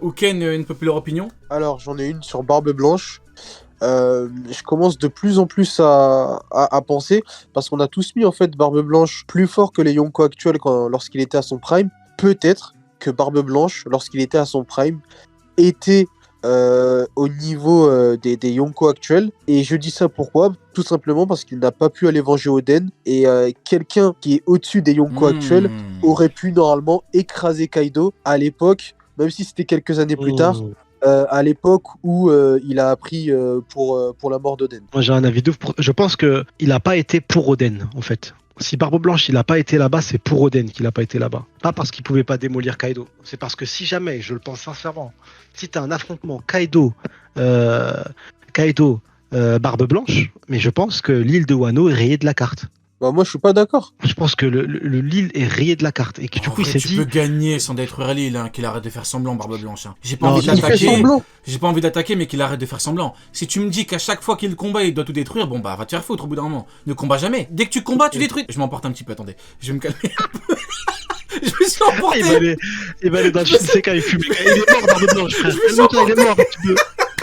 Uken, une populaire opinion? Alors, j'en ai une sur Barbe Blanche. Je commence de plus en plus à penser, parce qu'on a tous mis en fait Barbe Blanche plus fort que les Yonko actuels lorsqu'il était à son prime. Peut-être que Barbe Blanche, lorsqu'il était à son prime, était au niveau des Yonko actuels. Et je dis ça pourquoi? Tout simplement parce qu'il n'a pas pu aller venger Oden. Et quelqu'un qui est au-dessus des Yonko actuels aurait pu normalement écraser Kaido à l'époque, même si c'était quelques années plus tard. À l'époque où il a appris pour la mort d'Oden. Moi, j'ai un avis de ouf. Je pense qu'il n'a pas été pour Oden, en fait. Si Barbe Blanche, il n'a pas été là-bas, c'est pour Oden qu'il n'a pas été là-bas. Pas parce qu'il pouvait pas démolir Kaido. C'est parce que si jamais, je le pense sincèrement, si tu as un affrontement Kaido, Barbe Blanche, mais je pense que l'île de Wano est rayée de la carte. Bah, moi, je suis pas d'accord. Je pense que l'île est rayée de la carte. Et que du coup, il s'est dit. Tu peux gagner sans détruire l'île, hein, qu'il arrête de faire semblant, Barbe Blanche. Hein. J'ai pas Non, envie il fait d'attaquer. semblant. J'ai pas envie d'attaquer, mais qu'il arrête de faire semblant. Si tu me dis qu'à chaque fois qu'il combat, il doit tout détruire, bon bah va te faire foutre au bout d'un moment. Ne combat jamais. Dès que tu combats, tu détruis. Je m'emporte un petit peu, attendez. Je vais me calmer un peu. Je me suis emporté. Il va aller dans le Shinsekai et fumer. Il est mort, Barbe Blanche, frère. Il est mort.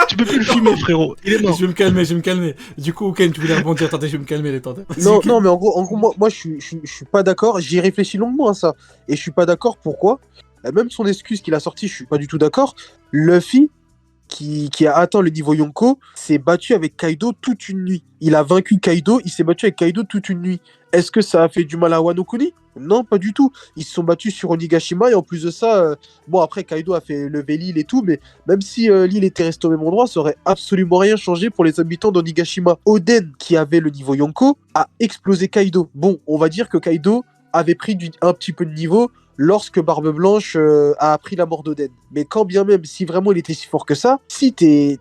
Tu peux plus le fumer, frérot. Il est mort. Je vais me calmer. Du coup, Ken, tu voulais rebondir. Attendez, je vais me calmer, les tentes. Non, mais en gros moi, je suis pas d'accord. J'y ai réfléchi longuement à ça. Et je suis pas d'accord. Pourquoi? Même son excuse qu'il a sorti, je suis pas du tout d'accord. Luffy, qui a atteint le niveau Yonko, s'est battu avec Kaido toute une nuit. Il a vaincu Kaido, il s'est battu avec Kaido toute une nuit. Est-ce que ça a fait du mal à Wano Kuni? Non, pas du tout. Ils se sont battus sur Onigashima et en plus de ça, bon après Kaido a fait lever l'île et tout, mais même si l'île était restée au même endroit, ça aurait absolument rien changé pour les habitants d'Onigashima. Oden, qui avait le niveau Yonko, a explosé Kaido. Bon, on va dire que Kaido avait pris un petit peu de niveau lorsque Barbe Blanche a appris la mort d'Oden. Mais quand bien même, si vraiment il était si fort que ça, si t'es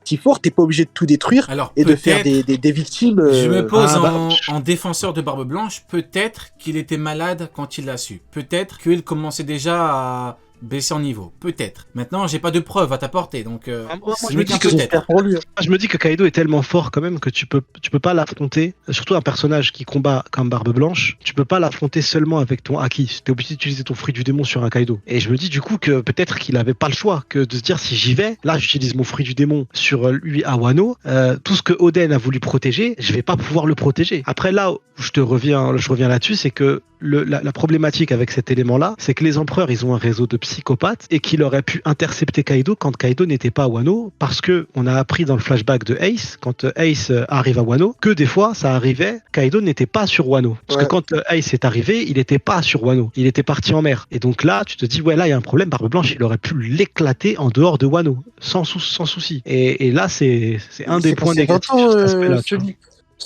si fort, t'es pas obligé de tout détruire. Alors, et de faire des victimes. Je me pose en défenseur de Barbe Blanche. Peut-être qu'il était malade quand il l'a su. Peut-être qu'il commençait déjà à baisser en niveau. Peut-être. Maintenant, j'ai pas de preuves à t'apporter. Donc, moi, je me dis que Kaido est tellement fort quand même que tu peux pas l'affronter. Surtout un personnage qui combat comme Barbe Blanche, tu peux pas l'affronter seulement avec ton Haki. T'es obligé d'utiliser ton fruit du démon sur un Kaido. Et je me dis du coup que peut-être qu'il avait pas le choix que de se dire si j'y vais, là j'utilise mon fruit du démon sur lui à Wano. Tout ce que Oden a voulu protéger, je vais pas pouvoir le protéger. Après là où je reviens là-dessus, c'est que la problématique avec cet élément-là, c'est que les empereurs, ils ont un réseau de psychopathes et qu'il aurait pu intercepter Kaido quand Kaido n'était pas à Wano, parce que on a appris dans le flashback de Ace, quand Ace arrive à Wano, que des fois ça arrivait, Kaido n'était pas sur Wano. Parce que quand Ace est arrivé, il n'était pas sur Wano, il était parti en mer. Et donc là, tu te dis, ouais, là il y a un problème, Barbe Blanche, il aurait pu l'éclater en dehors de Wano, sans souci. Et là, c'est un des points négatifs sur cet aspect-là.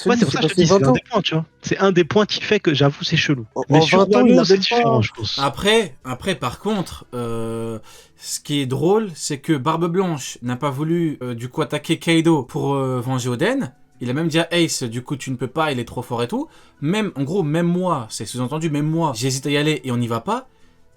Ouais, c'est pour ça que je te dis, c'est un des points, tu vois. C'est un des points qui fait que j'avoue, c'est chelou. Mais sur Wano, c'est différent, je pense. Après, par contre, ce qui est drôle, c'est que Barbe Blanche n'a pas voulu, du coup, attaquer Kaido pour venger Oden. Il a même dit à Ace, du coup, tu ne peux pas, il est trop fort et tout. Même, en gros, même moi, c'est sous-entendu, même moi, j'hésite à y aller et on n'y va pas.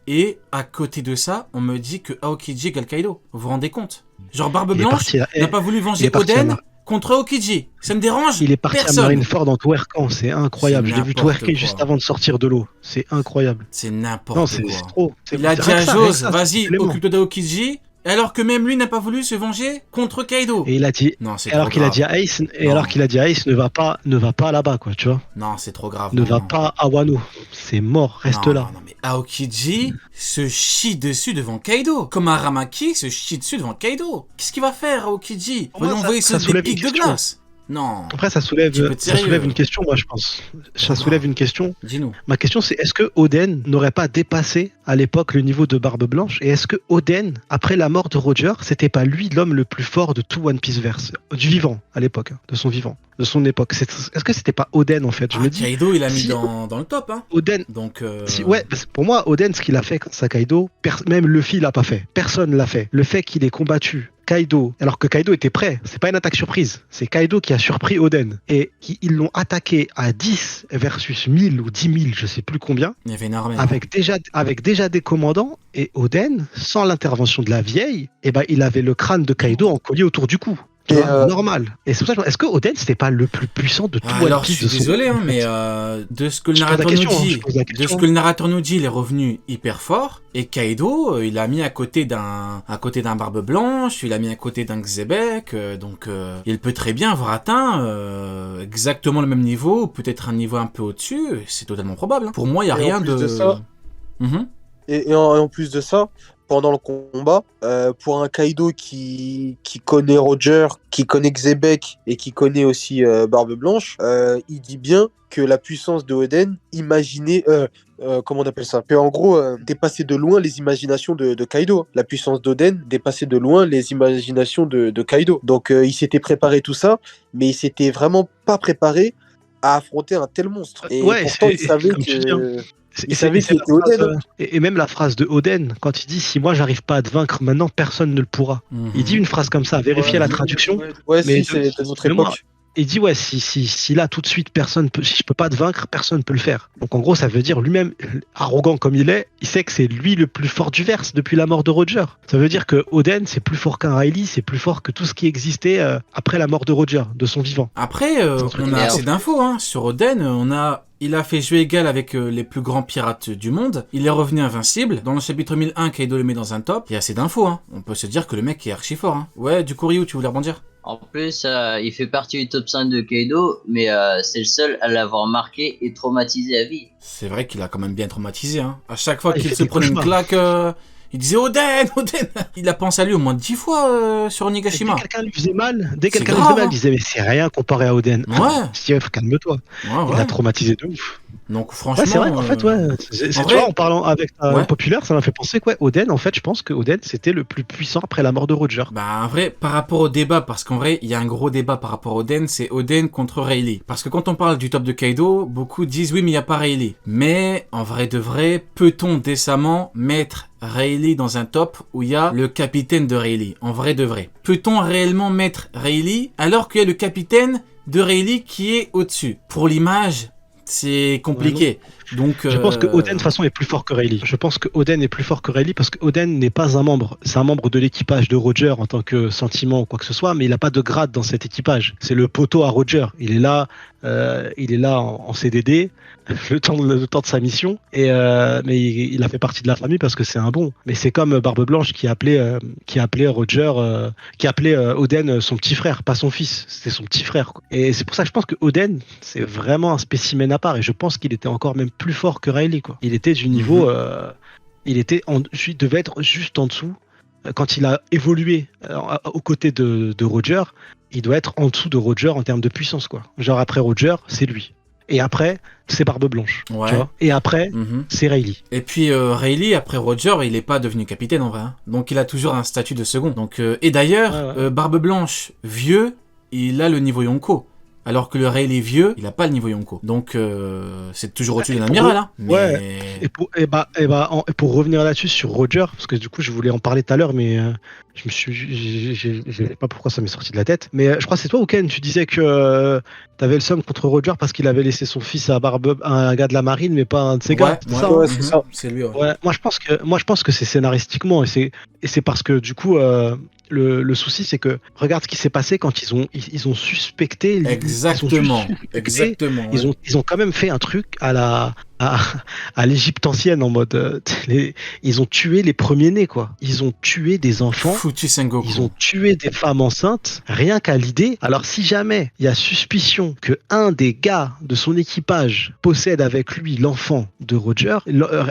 Et à côté de ça, on me dit que Aokiji égale Kaido. Vous vous rendez compte? Genre, Barbe Blanche n'a pas voulu venger Oden contre Aokiji. Ça me dérange. Il est parti à Marineford en twerkant, c'est incroyable. Je l'ai vu twerker juste avant de sortir de l'eau. C'est incroyable. C'est n'importe quoi. C'est trop. Il a dit à Jose, vas-y, occupe-toi d'Aokiji. Alors que même lui n'a pas voulu se venger contre Kaido. Et il a dit, alors qu'il a dit à Ace, ne va pas là-bas, quoi, tu vois. Non, c'est trop grave. Ne va pas à Wano. C'est mort, reste là. Non, mais Aokiji se chie dessus devant Kaido. Comme Aramaki se chie dessus devant Kaido. Qu'est-ce qu'il va faire, Aokiji? Il va l'envoyer sur des pics de glace. Non. Après, ça soulève une question, moi, je pense. Ça soulève une question. Dis-nous. Ma question, c'est est-ce que Oden n'aurait pas dépassé à l'époque le niveau de Barbe Blanche? Et est-ce que Oden, après la mort de Roger, c'était pas lui l'homme le plus fort de tout One Piece verse, du vivant à l'époque, de son époque? Est-ce que c'était pas Oden en fait? Je me dis. Kaido, il a mis dans le top, hein. Oden. Donc. Ouais, pour moi, Oden, ce qu'il a fait grâce à Kaido, même Luffy l'a pas fait. Personne l'a fait. Le fait qu'il ait combattu Kaido, alors que Kaido était prêt, c'est pas une attaque surprise, c'est Kaido qui a surpris Oden, et ils l'ont attaqué à 10 versus 1000 ou 10 000, je sais plus combien, il y avait une armée, avec déjà des commandants, et Oden, sans l'intervention de la vieille, il avait le crâne de Kaido encollé autour du cou. Tu Et, vois, normal. Et c'est pour ça, est-ce que Oden, c'était pas le plus puissant de tout One Alors, je Piece suis de son désolé, hein, en mais fait. de ce que le Je pose la narrateur nous question, hein, je dit, pose la de ce question. que le narrateur nous dit, il est revenu hyper fort. Et Kaido, il l'a mis à côté d'un Barbe Blanche, il l'a mis à côté d'un Xebec, donc il peut très bien avoir atteint exactement le même niveau, ou peut-être un niveau un peu au-dessus. C'est totalement probable. Hein. Pour moi, il y a et en rien plus de ça, Mhm. en plus de ça, pendant le combat, pour un Kaido qui connaît Roger, qui connaît Xebec et qui connaît aussi Barbe Blanche, il dit bien que la puissance de Oden, comment on appelle ça? Que en gros, dépassait de loin les imaginations de Kaido. La puissance d'Oden dépassait de loin les imaginations de Kaido. Donc il s'était préparé tout ça, mais il s'était vraiment pas préparé à affronter un tel monstre. Et Ouais, pourtant, il savait comme tu dis, hein. que... C'est- Il Et c'est savait et c'est qu'il la était phrase, Oden. Hein. et même la phrase de Oden, quand il dit si moi j'arrive pas à te vaincre maintenant, personne ne le pourra. Il dit Mhm. une phrase comme ça, vérifiez la Ouais, traduction, ouais mais si, c'est de notre de moi. époque. Il dit ouais, si là tout de suite personne peut, si je peux pas te vaincre, personne peut le faire. Donc en gros, ça veut dire lui-même, arrogant comme il est, il sait que c'est lui le plus fort du verse depuis la mort de Roger. Ça veut dire que Oden c'est plus fort qu'un Riley, c'est plus fort que tout ce qui existait après la mort de Roger, de son vivant. Après, C'est un truc on a énorme. assez d'infos hein. Sur Oden. Il a fait jeu égal avec les plus grands pirates du monde. Il est revenu invincible. Dans le chapitre 1001, Kaido le met dans un top. Il y a assez d'infos. Hein. On peut se dire que le mec est archi fort. Hein. Ouais, du coup, Ryu, tu voulais rebondir? En plus, il fait partie du top 5 de Kaido, mais c'est le seul à l'avoir marqué et traumatisé à vie. C'est vrai qu'il a quand même bien traumatisé. Hein. À chaque fois Il qu'il fait se des prenait une cauchemars. claque, il disait Oden, Oden. Il a pensé à lui au moins 10 fois sur Et Onigashima. dès quelqu'un lui faisait mal, dès C'est quelqu'un lui grave, faisait mal, hein. il disait mais c'est rien comparé à Oden. Ouais. Steve, calme-toi. Ouais, Il l'a ouais. traumatisé de ouf. Donc Ouais, franchement, c'est vrai qu'en fait, ouais. en Tu vrai, vois, en parlant avec ouais. Populaire, ça m'a fait penser que ouais, Oden, en fait, je pense que Oden, c'était le plus puissant après la mort de Roger. Bah en vrai, par rapport au débat, parce qu'en vrai, il y a un gros débat par rapport à Oden, c'est Oden contre Rayleigh. Parce que quand on parle du top de Kaido, beaucoup disent oui, mais il n'y a pas Rayleigh. Mais en vrai de vrai, peut-on décemment mettre Rayleigh dans un top où il y a le capitaine de Rayleigh? En vrai de vrai. Peut-on réellement mettre Rayleigh alors qu'il y a le capitaine de Rayleigh qui est au-dessus? Pour l'image, c'est compliqué. Donc, Je pense que Oden, de toute façon, est plus fort que Rayleigh. Je pense que Oden est plus fort que Rayleigh parce que Oden n'est pas un membre. C'est un membre de l'équipage de Roger en tant que sentiment ou quoi que ce soit, mais il n'a pas de grade dans cet équipage. C'est le poteau à Roger. Il est là en CDD, le temps de sa mission, mais il a fait partie de la famille parce que c'est un bon. Mais c'est comme Barbe Blanche qui appelait Roger, qui appelait Oden son petit frère, pas son fils. C'était son petit frère, quoi. Et c'est pour ça que je pense que Oden, c'est vraiment un spécimen à part. Et je pense qu'il était encore même plus fort que Rayleigh, quoi. Il était du niveau, il devait être juste en dessous. Quand il a évolué aux côtés de Roger, il doit être en dessous de Roger en termes de puissance, quoi. Genre après Roger, c'est lui. Et après, c'est Barbe Blanche. Ouais. Tu vois. Et après, c'est Rayleigh. Et puis Rayleigh, après Roger, il est pas devenu capitaine en vrai. Hein. Donc il a toujours un statut de second. Donc, et d'ailleurs, Ouais. Barbe Blanche, vieux, il a le niveau Yonko. Alors que le Rayleigh vieux, il a pas le niveau Yonko. Donc c'est toujours au-dessus de l'amiral. Hein. Mais... Ouais. Et pour revenir là-dessus sur Roger, parce que du coup je voulais en parler tout à l'heure, mais je sais pas pourquoi ça m'est sorti de la tête. Mais je crois que c'est toi ou Ken, tu disais que t'avais le seum contre Roger parce qu'il avait laissé son fils à un gars de la marine, mais pas un de ses gars. C'est ça, ouais, hein c'est ça. C'est lui. Ouais. Ouais, moi je pense que c'est scénaristiquement et c'est parce que du coup le souci c'est que regarde ce qui s'est passé quand ils ont suspecté Exactement. Exactement. Ouais. Ils ont quand même fait un truc à l'Égypte ancienne en mode ils ont tué les premiers-nés, quoi. Ils ont tué des enfants. Foutu Sengoku. Ils ont tué des femmes enceintes, rien qu'à l'idée. Alors si jamais il y a suspicion que un des gars de son équipage possède avec lui l'enfant de Roger,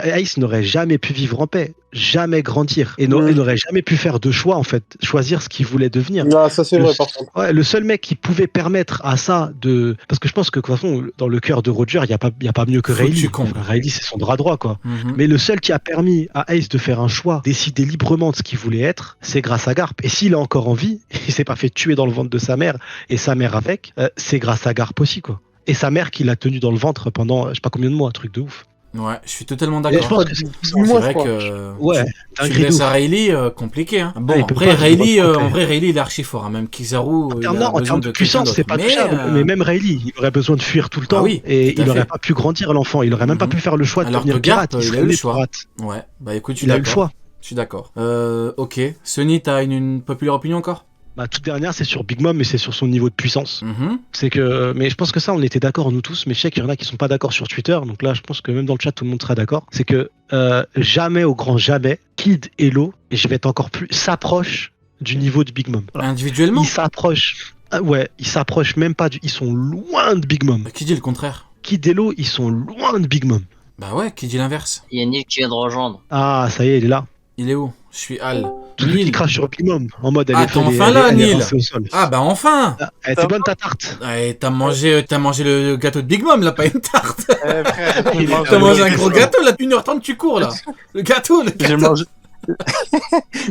Ace n'aurait jamais pu vivre en paix, jamais grandir, et n'aurait jamais pu faire de choix, en fait, choisir ce qu'il voulait devenir. Ah, ça c'est vrai par contre. Ouais, le seul mec qui pouvait permettre à ça de... Parce que je pense que de toute façon, dans le cœur de Roger, il n'y a pas mieux que Rayleigh. Rayleigh, c'est son bras droit, quoi. Mais le seul qui a permis à Ace de faire un choix, décider librement de ce qu'il voulait être, c'est grâce à Garp. Et s'il est encore en vie, il s'est pas fait tuer dans le ventre de sa mère, et sa mère avec, c'est grâce à Garp aussi, quoi. Et sa mère qui l'a tenu dans le ventre pendant je sais pas combien de mois, un truc de ouf. Ouais, je suis totalement Et je d'accord. pense que C'est vrai que ouais, tu laisses à Rayleigh, compliqué. Hein. Bon, après Rayleigh, en vrai, Rayleigh il est archi fort. Hein. Même Kizaru, en termes de puissance, c'est pas touchable. Mais même Rayleigh, il aurait besoin de fuir tout le temps. Oui, et il aurait pas pu grandir, l'enfant. Il aurait même pas pu faire le choix de devenir pirate. Il a eu le choix. Ouais, bah écoute, il a eu le choix. Je suis d'accord. Ok. Sonny, t'as une populaire opinion encore? Ma toute dernière, c'est sur Big Mom, mais c'est sur son niveau de puissance. C'est que, mais je pense que ça, on était d'accord nous tous, mais je sais qu'il y en a qui sont pas d'accord sur Twitter, donc là, je pense que même dans le chat, tout le monde sera d'accord. C'est que jamais, au grand jamais, Kid et Lo, et je vais être encore plus, s'approchent du niveau de Big Mom. Voilà. Individuellement? Ils s'approchent. Ouais, ils s'approchent même pas ils sont loin de Big Mom. Qui dit le contraire? Kid et Lo, ils sont loin de Big Mom. Bah ouais, qui dit l'inverse? Yannick, tu viens de rejoindre. Ah, ça y est, il est là. Il est où? Je suis Al. Tout le monde qui crache sur Big Mom, en mode elle Ah, est t'es enfin là, Neil. au sol. Ah bah enfin. Elle était bonne ta tarte. Ouais, t'as mangé le gâteau de Big Mom là, pas une tarte. Frère, T'as mangé un gros gâteau là, 1h30 tu cours là. Le gâteau.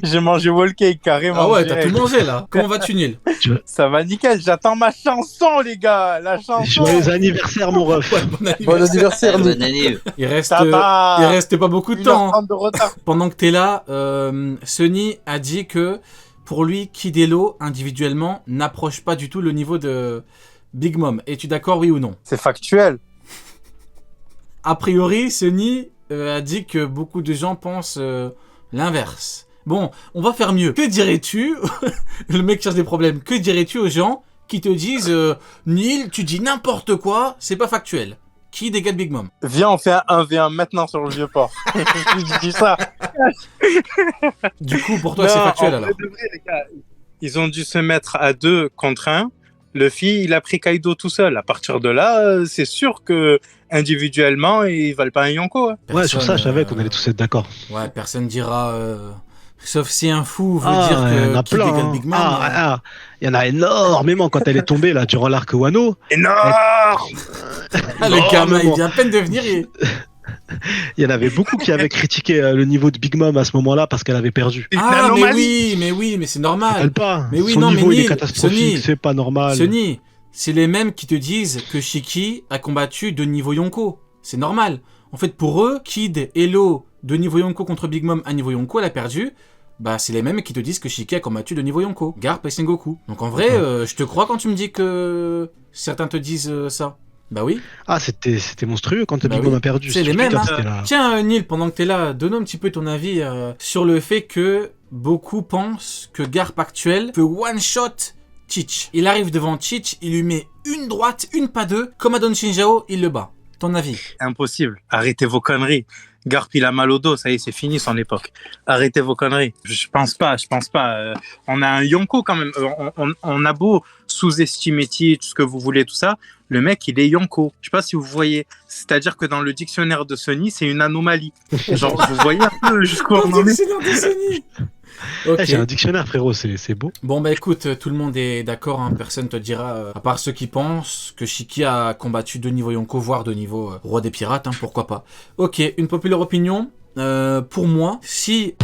J'ai mangé wall cake carrément. Ah ouais, t'as tout mangé là. Comment vas-tu, Neil? Ça va nickel, j'attends ma chanson les gars, la chanson. Joyeux anniversaire mon ref. Ouais, bon anniversaire. Bon anniversaire, Bonne année. Il reste Ça va. pas beaucoup de temps. 1h30 de retard. Pendant que t'es là, Sonny a dit que pour lui, Kid et Lo, individuellement, n'approche pas du tout le niveau de Big Mom. Es-tu d'accord, oui ou non? C'est factuel. A priori, Sonny a dit que beaucoup de gens pensent l'inverse. Bon, on va faire mieux. Que dirais-tu Le mec cherche des problèmes. Que dirais-tu aux gens qui te disent Neil, tu dis n'importe quoi, c'est pas factuel. Qui dégage Big Mom? Viens, on fait un 1v1 maintenant sur le vieux port. Je dis ça. Du coup, pour toi, Non, c'est factuel en alors. vrai de vrai, les gars, ils ont dû se mettre à 2 contre 1. Luffy, il a pris Kaido tout seul. À partir de là, c'est sûr que individuellement, ils valent pas un Yonko. Hein. Ouais, sur ça, je savais qu'on Personne, allait tous être d'accord. Ouais, personne dira. Sauf si un fou veut Ah, dire il y en que a qui plein. dégage Big Mom. Il y en a énormément quand elle est tombée là durant l'arc Wano. Énorme. Le gamin, il énormément. vient à peine de venir. Il y en avait beaucoup qui avaient critiqué le niveau de Big Mom à ce moment-là parce qu'elle avait perdu. Une Ah, anomalie. mais oui, mais c'est normal. Elle pas. Mais oui, Son non, mais niveau il est Neil, catastrophique, Sonny, c'est pas normal. Sonny, c'est les mêmes qui te disent que Shiki a combattu de niveau Yonko. C'est normal. En fait, pour eux, Kid, Hello, de niveau Yonko contre Big Mom à niveau Yonko, elle a perdu. Bah, c'est les mêmes qui te disent que Shiki a combattu de niveau Yonko. Garp et Sengoku. Donc en vrai, je te crois quand tu me dis que certains te disent ça. Bah oui. Ah, c'était monstrueux quand Bah Big oui. Mom a perdu. C'est les Sur mêmes, Twitter, hein. c'était là. Tiens, Neil, pendant que t'es là, donne un petit peu ton avis sur le fait que beaucoup pensent que Garp actuel peut one-shot Teach. Il arrive devant Teach, il lui met une droite, une pas deux, comme à Don Shinjao, il le bat. Ton avis? Impossible. Arrêtez vos conneries. Garp, il a mal au dos. Ça y est, c'est fini son époque. Arrêtez vos conneries. Je pense pas. On a un Yonko quand même. On a beau sous-estimer Teach, tout ce que vous voulez, tout ça. Le mec, il est Yonko. Je sais pas si vous voyez. C'est-à-dire que dans le dictionnaire de Sony, c'est une anomalie. Genre, vous voyez un peu jusqu'où on en est. Ok. J'ai un dictionnaire, frérot, c'est beau. Bon bah écoute, tout le monde est d'accord, hein, personne te dira, à part ceux qui pensent que Shiki a combattu de niveau Yonko, voire de niveau roi des pirates, hein, pourquoi pas. Ok, une populaire opinion, pour moi, si